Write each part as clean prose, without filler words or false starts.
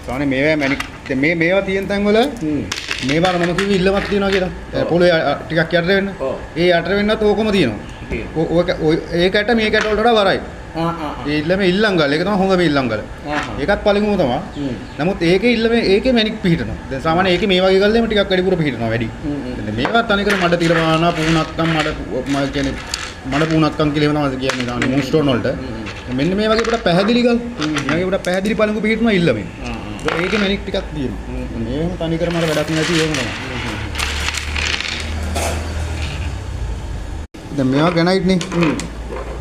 සාමාන්‍ය මේවා මැනික් මේවා තියෙන තැන් වල මේවා මම කිව්වේ ඉල්ලමක් තියෙනවා කියලා. පොළොවේ ටිකක් යට වෙන්න. ඒ යට වෙන්නත් ඕකම තියෙනවා. ඒකට මේකට වලට වඩා වරයි. ඒ ඉල්ලම ඉල්ලංගල්. ඒක තමයි හොඟ මේ ඉල්ලංගල්. ඒකත් පළමුව තමයි. නමුත් ඒකේ මැනික් පිහිටනවා. දැන් සාමාන්‍ය ඒකේ මේ වගේ ගල්ලෙම ටිකක් වැඩිපුර පිහිටනවා වැඩි. මේවා තනිකර මඩ තිරවාන පුණක්කම් මඩ කියන්නේ මඩ පුණක්කම් කියලා තමයි කියන්නේ දාන්නේ මූන් ස්ටෝන් වලට. මෙන්න මේ වගේ පොඩ පැහැදිලි ගල්. මේ වගේ පොඩ පැහැදිලි පළඟු පිහිටනවා ඉල්ලමෙන්. ඒකේ මැනික් ටිකක් තියෙනවා. මේවම තනිකරම අර වැඩක් නැති ඒකම තමයි. දැන් මේවා ග්‍රැනයිට් නේ.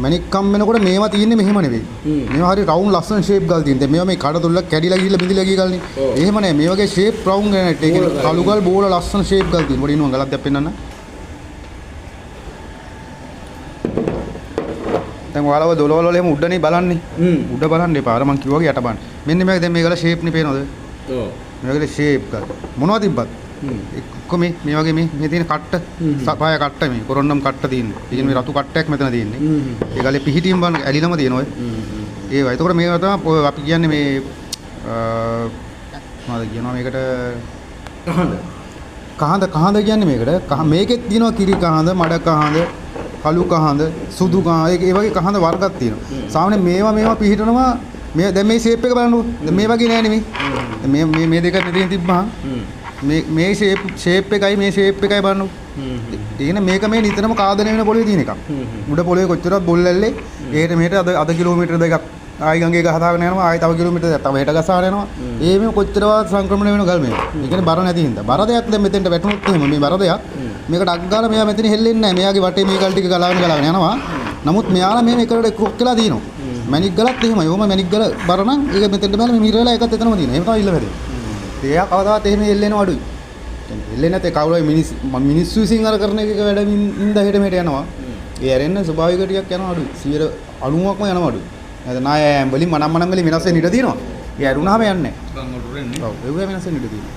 මැනික් කම් වෙනකොට මේවා තියෙන්නේ මෙහෙම නෙවෙයි. මේවා හරි රවුන්ඩ් ලස්සන ෂේප් ගල් තියෙන. දැන් මේවා මේ කඩ තුල්ල කැඩිලා ගිහිල්ලා බිඳිලා ගිය ගල්නේ. එහෙම නෑ. මේ වගේ ෂේප් රවුන්ඩ් ග්‍රැනයිට්. ඒ කියන්නේ කළු ගල් බෝල ලස්සන ෂේප් ගල් තියෙන. පොඩි ඉන්නවා ගලක් දැන් පෙන්නන්න. දැන් ඔයාලව දොළවල් වල එහෙම උඩනේ බලන්නේ. උඩ බලන්න එපා. අර මං කිව්වා වගේ යට බලන්න. මෙන්න මේක දැන් මේ ගල ෂේප් නේ පේනවද? ඔව්. මේ වගේ ෂේප් ගල්. මොනවද තිබ්බත්? එක්ක මේ වගේ මේ තියෙන කට්ට සපාය කට්ට මේ කොරොන්නම් කට්ට තියෙන්නේ. ඒ කියන්නේ මේ රතු කට්ටයක් මෙතන තියෙන්නේ. ඒ ගලේ පිහිටින් බලන්න ඇලිලම තියෙන ඔය. ඒවා. ඒතකොට මේවා තමයි අපි කියන්නේ මේ මොනවද කියනවා මේකට කහඳ කියන්නේ මේකට. මේකෙත් තියෙනවා කිරි කහඳ, මඩ කහඳ, කළු කහඳ, සුදු කහඳ. ඒ වගේ කහඳ වර්ගයක් තියෙනවා. සාමාන්‍ය මේවා පිහිටනවා මේ දැන් මේ ෂේප් එක බලන්නකෝ. දැන් මේ වගේ නෑ නෙමෙයි. මේ දෙක මෙතන තිබ්බහම මේ ෂේප් එකයි මේ ෂේප් එකයි බලන්නකෝ. ඒ මේක මේ නිතරම කාදනය වෙන පොළවේ තියෙන එකක්. උඩ පොළවේ කොච්චරවත් බොල් ඇල්ලේ එහෙට මෙහෙට අද කිලෝමීටර දෙකක් ආයි ගංගේ ගහදාගෙන යනවා. ආයි තව කිලෝමීටර දෙකක් තව හෙට ගසාගෙන යනවා. මේ කොච්චරවත් සංක්‍රමණය වෙන ගල් මේ. ඒ කියන්නේ බර නැති හින්දා. බර දෙයක් දැන් මෙතෙන්ට වැටුනොත් එහෙම මේ බර දෙයක් මේකට අක් ගාලා මෙයා මෙතන හෙල්ලෙන්නේ නැහැ. මෙයාගේ වටේ මේ ගල් ටික ගලාගෙන යනවා. නමුත් මෙයාලා මේ එකට ක්‍රොක් වෙලා තියෙනවා. මැනික් ගලත් එහෙමයි. ඕම මැනික් ගල බර නම් ඒක මෙතෙන්ට බැලලා මේ මිරලා එකත් එතනම තියෙනවා. එහෙම තමයි ඉල්ල වැඩේ. ඒක කවදාවත් එහෙම හෙල්ලෙනව අඩුයි. හෙල්ලෙන්නේ නැතේ කවුරුයි මිනිස්සු විසින් අර කරන එක වැඩමින් ඉඳ හෙට මෙහෙට යනවා. ඒ ඇරෙන්න ස්වභාවික ටිකක් යනවා අඩුයි. 90%ක්ම යනවා අඩුයි. නැත්නම් නායම් වලින් මනම් වලින් වෙනස් වෙන්න ඉඩ තියෙනවා. ඒ ඇරුණාම යන්නේ නැහැ. ඔව් ඒක වෙනස් වෙන්න ඉඩ තියෙනවා.